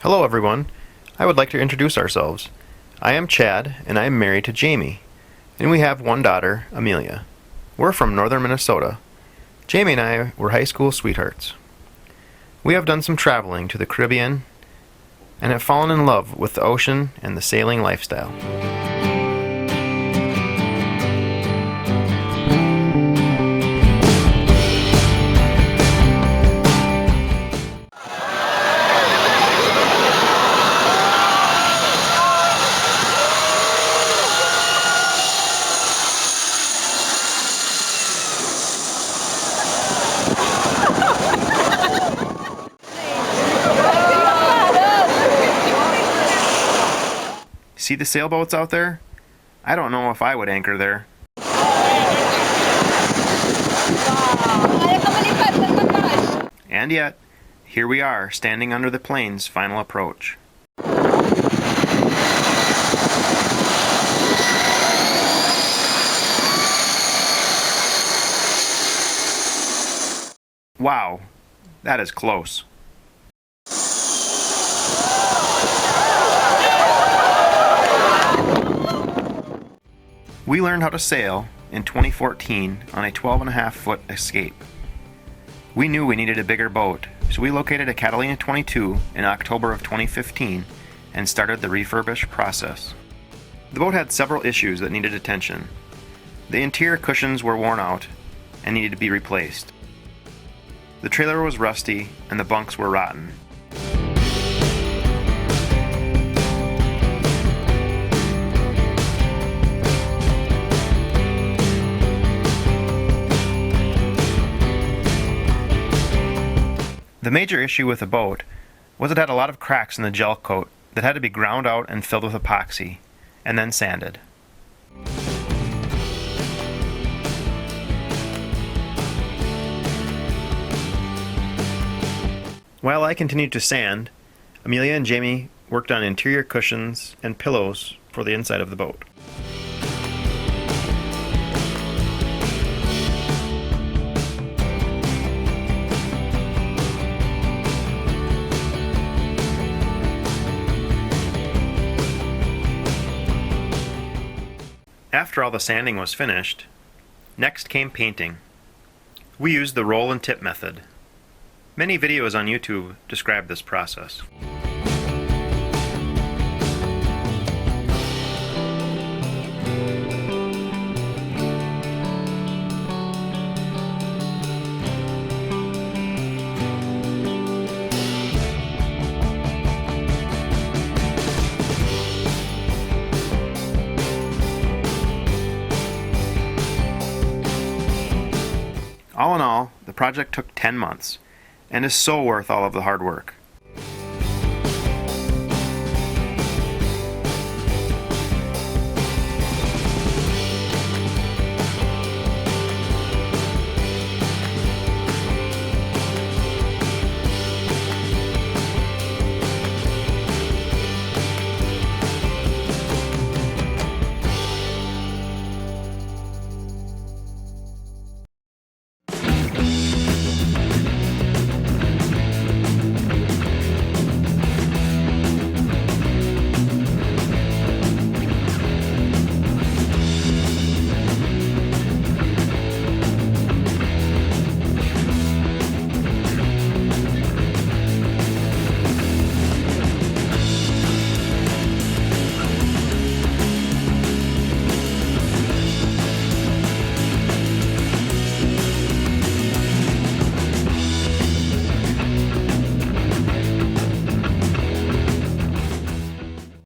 Hello everyone. I would like to introduce ourselves. I am Chad, and I am married to Jamie, and we have one daughter, Amelia. We're from northern Minnesota. Jamie and I were high school sweethearts. We have done some traveling to the Caribbean and have fallen in love with the ocean and the sailing lifestyle. See the sailboats out there? I don't know if I would anchor there. And yet, here we are, standing under the plane's final approach. Wow, that is close. We learned how to sail in 2014 on a 12.5-foot Escape. We knew we needed a bigger boat, so we located a Catalina 22 in October of 2015 and started the refurbish process. The boat had several issues that needed attention. The interior cushions were worn out and needed to be replaced. The trailer was rusty and the bunks were rotten. The major issue with the boat was it had a lot of cracks in the gel coat that had to be ground out and filled with epoxy, and then sanded. While I continued to sand, Amelia and Jamie worked on interior cushions and pillows for the inside of the boat. After all the sanding was finished, next came painting. We used the roll and tip method. Many videos on YouTube describe this process. All in all, the project took 10 months and is so worth all of the hard work.